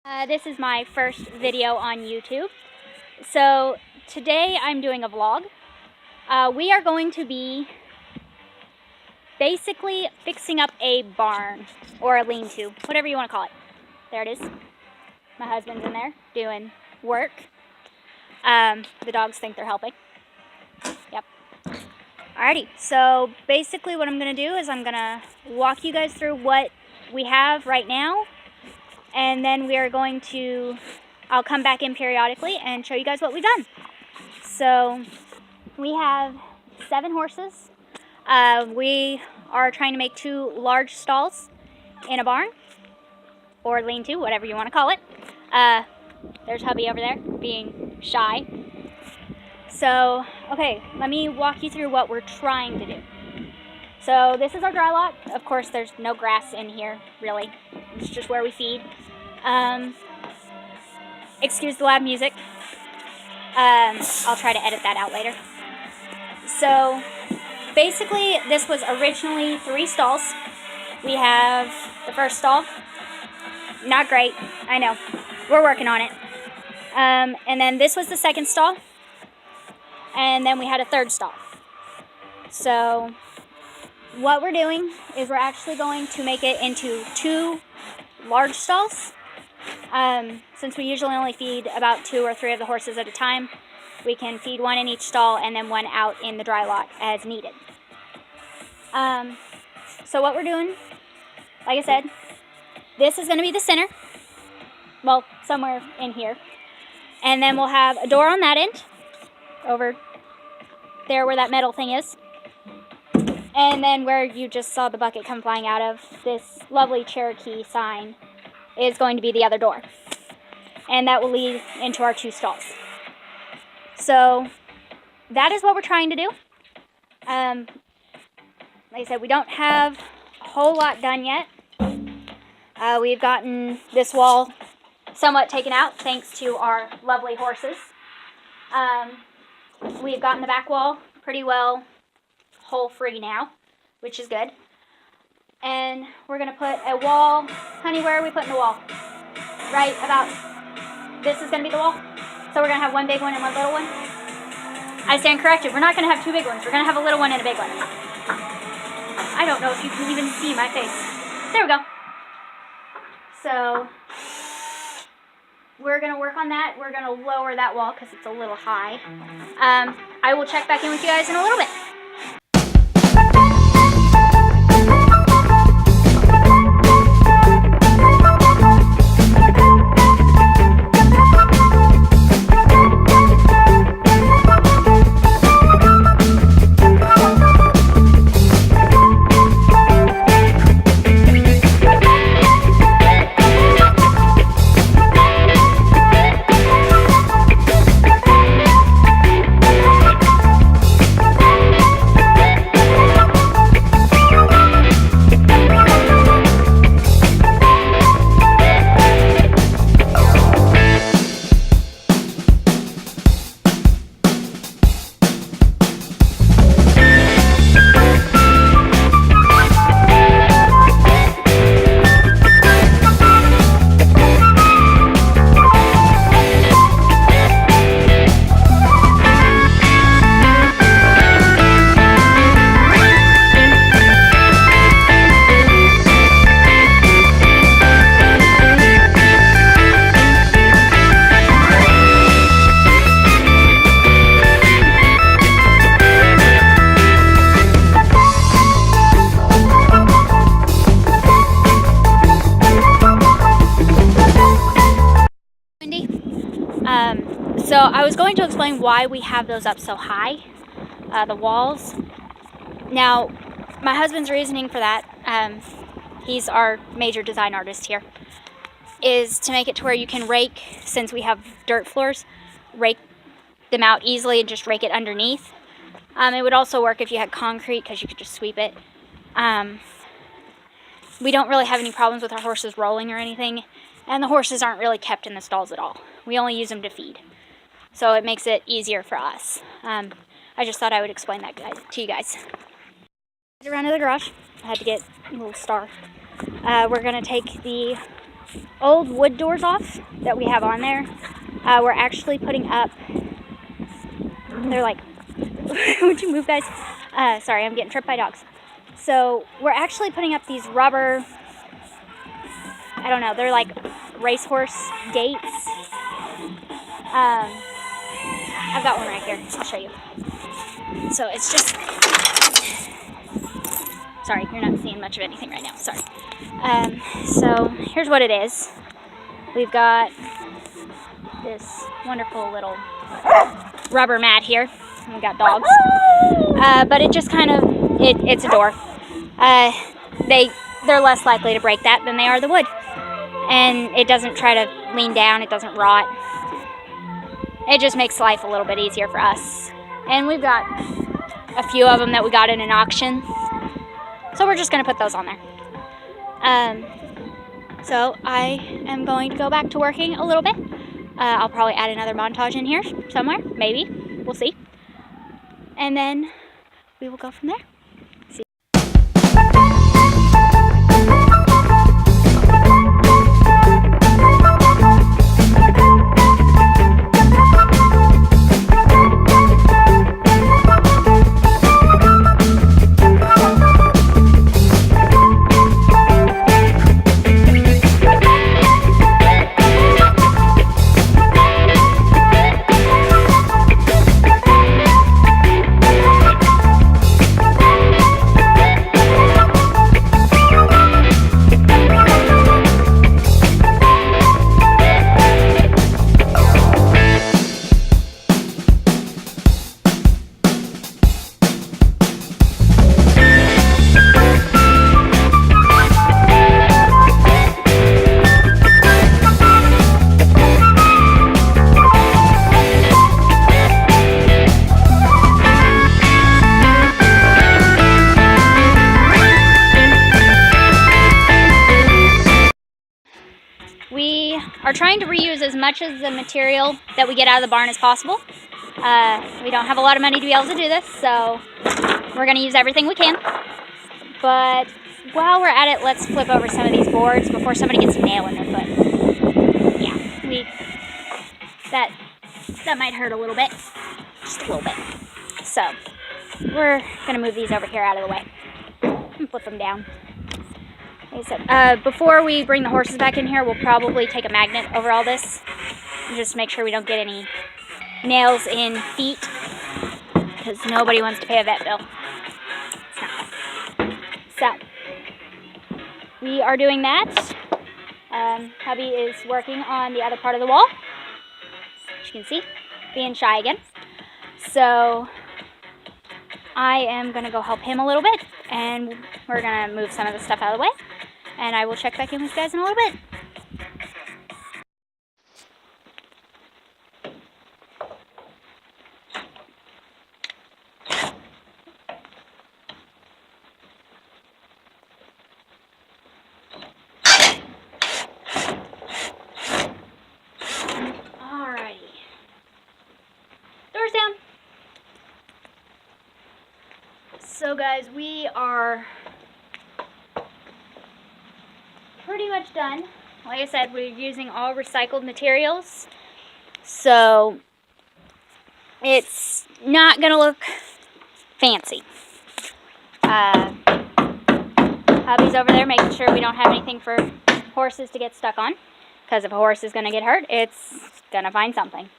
This is my first video on YouTube. So today I'm doing a vlog. We are going to be basically fixing up a barn or a lean-to, whatever you want to call it. There it is. My husband's in there doing work. The dogs think they're helping. Yep. Alrighty, so basically what I'm going to do is I'm going to walk you guys through what we have right now. And then we are going to, I'll come back in periodically and show you guys what we've done. So we have 7 horses. We are trying to make 2 large stalls in a barn, or lean-to, whatever you want to call it. There's hubby over there being shy. So, okay, let me walk you through what we're trying to do. So this is our dry lot. Of course, there's no grass in here, really. It's just where we feed. Excuse the loud music. I'll try to edit that out later. So basically, this was originally 3 stalls. We have the first stall. Not great, I know. We're working on it. And then this was the second stall. And then we had a 3rd stall. So what we're doing is we're actually going to make it into 2 large stalls. Since we usually only feed about 2 or 3 of the horses at a time, we can feed 1 in each stall and then 1 out in the dry lot as needed. So what we're doing, like I said, this is going to be the center. Well, somewhere in here. And then we'll have a door on that end, over there where that metal thing is. And then where you just saw the bucket come flying out of, this lovely Cherokee sign is going to be the other door. And that will lead into our 2 stalls. So that is what we're trying to do. Like I said, we don't have a whole lot done yet. We've gotten this wall somewhat taken out thanks to our lovely horses. We've gotten the back wall pretty well hole free now, which is good. And we're going to put a wall. Honey, where are we putting the wall? Right about, this is going to be the wall. So we're going to have 1 big one and 1 little one. I stand corrected. We're not going to have 2 big ones. We're going to have a little one and a big one. I don't know if you can even see my face. There we go. So we're going to work on that. We're going to lower that wall because it's a little high. I will check back in with you guys in a little bit. So I was going to explain why we have those up so high, the walls. Now, my husband's reasoning for that, he's our major design artist here, is to make it to where you can rake, since we have dirt floors, rake them out easily and just rake it underneath. It would also work if you had concrete because you could just sweep it. We don't really have any problems with our horses rolling or anything, and the horses aren't really kept in the stalls at all. We only use them to feed. So it makes it easier for us. I just thought I would explain that to you guys. Around to the garage. I had to get a little star. We're going to take the old wood doors off that we have on there. We're actually putting up, they're like, would you move, guys? Sorry, I'm getting tripped by dogs. So we're actually putting up these rubber, I don't know, they're like racehorse gates. I've got one right here. I'll show you. So it's just, sorry, you're not seeing much of anything right now. Sorry. So here's what it is. We've got this wonderful little rubber mat here. We've got dogs. But it just kind of, it's a door. They're less likely to break that than they are the wood. And it doesn't try to lean down. It doesn't rot. It just makes life a little bit easier for us. And we've got a few of them that we got in an auction. So we're just going to put those on there. So I am going to go back to working a little bit. I'll probably add another montage in here somewhere. Maybe. We'll see. And then we will go from there. See. We are trying to reuse as much of the material that we get out of the barn as possible. We don't have a lot of money to be able to do this, so we're going to use everything we can. But while we're at it, let's flip over some of these boards before somebody gets a nail in their foot. Yeah, that might hurt a little bit, just a little bit. So we're going to move these over here out of the way and flip them down. Like I said, before we bring the horses back in here, we'll probably take a magnet over all this and just make sure we don't get any nails in feet, because nobody wants to pay a vet bill. It's not. So we are doing that. Hubby is working on the other part of the wall, as you can see, being shy again. So I am going to go help him a little bit, and we're going to move some of the stuff out of the way, and I will check back in with you guys in a little bit. Alrighty. Doors down. So guys, we are pretty much done. Like I said, we're using all recycled materials, so it's not gonna look fancy. Hubby's over there making sure we don't have anything for horses to get stuck on, because if a horse is gonna get hurt, it's gonna find something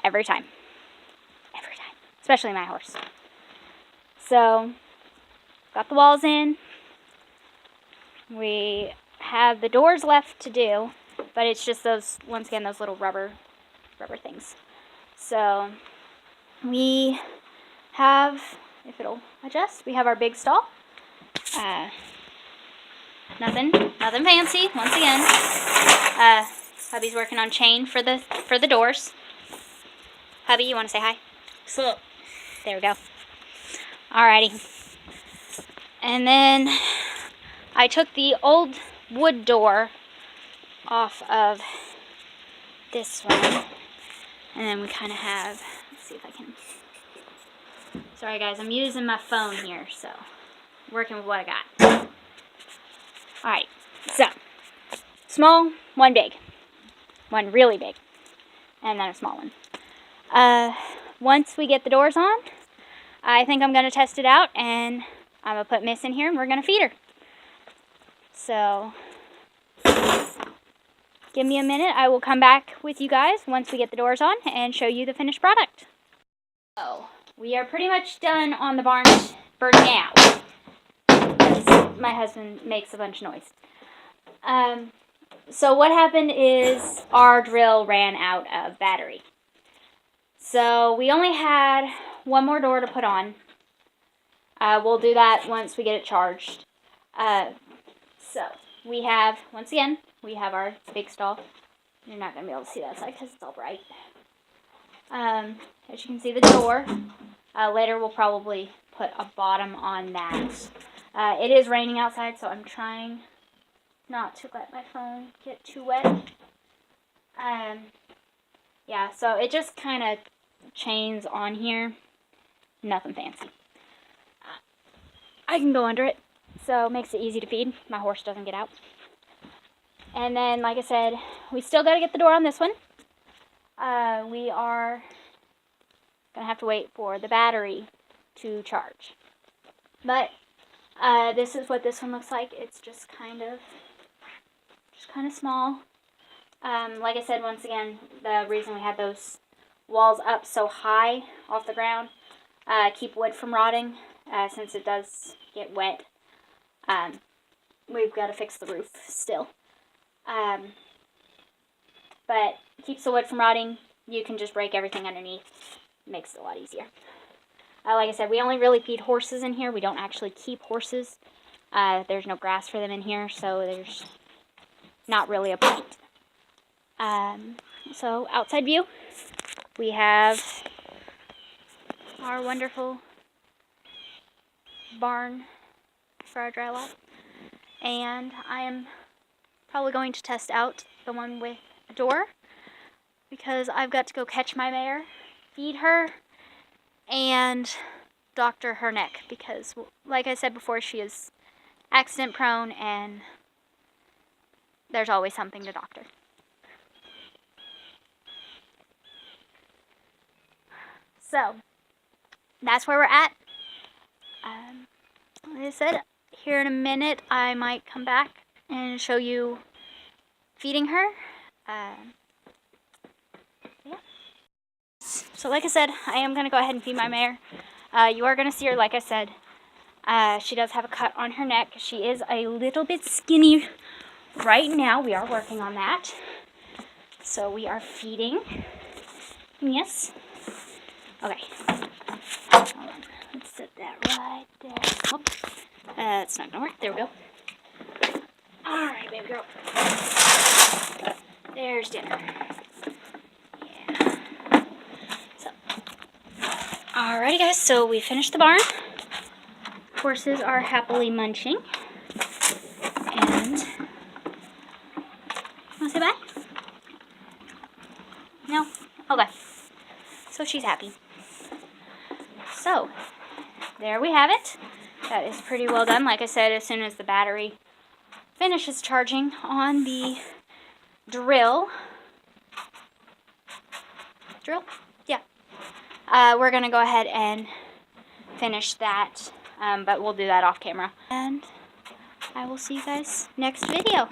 every time, especially my horse. So got the walls in. We have the doors left to do, but it's just those, once again, those little rubber things. So we have, if it'll adjust, we have our big stall. Nothing fancy. Once again, hubby's working on chain for the doors. Hubby, you want to say hi? Sup? There we go. Alrighty. And then I took the old wood door off of this one. And then we kind of have, let's see if I can. Sorry guys, I'm using my phone here, so working with what I got. Alright, so small, one big. One really big. And then a small one. Once we get the doors on, I think I'm going to test it out, and I'm going to put Miss in here, and we're going to feed her. So, give me a minute. I will come back with you guys once we get the doors on and show you the finished product. So, we are pretty much done on the barn for now. My husband makes a bunch of noise. So what happened is our drill ran out of battery. So we only had one more door to put on. We'll do that once we get it charged. So we have, once again, we have our big stall. You're not going to be able to see that side because it's all bright. As you can see, the door. Later we'll probably put a bottom on that. It is raining outside, so I'm trying not to let my phone get too wet. Yeah, so it just kind of chains on here. Nothing fancy. I can go under it, so it makes it easy to feed. My horse doesn't get out. And then, like I said, we still got to get the door on this one. We are going to have to wait for the battery to charge. But this is what this one looks like. It's just kind of small. Like I said, once again, the reason we had those walls up so high off the ground, keep wood from rotting, since it does get wet. We've got to fix the roof still. But keeps the wood from rotting. You can just break everything underneath. Makes it a lot easier. Like I said, we only really feed horses in here. We don't actually keep horses. There's no grass for them in here, so there's not really a point. So, outside view, we have our wonderful barn for our dry lot. And I am probably going to test out the one with a door, because I've got to go catch my mare, feed her, and doctor her neck, because, like I said before, she is accident prone and there's always something to doctor. So, that's where we're at. Like I said, here in a minute I might come back and show you feeding her. Yeah. So like I said, I am going to go ahead and feed my mare. You are going to see her, like I said. She does have a cut on her neck. She is a little bit skinny right now. We are working on that. So we are feeding. Yes. Okay. Hold on. Let's set that right there. Oh, it's not going to work. There we go. Alright, baby girl. There's dinner. Yeah. So. Alrighty, guys. So we finished the barn. Horses are happily munching. And wanna say bye? No? Okay. So she's happy. So, there we have it. That is pretty well done. Like I said, as soon as the battery finishes charging on the drill. Yeah. We're going to go ahead and finish that. But we'll do that off camera. And I will see you guys next video.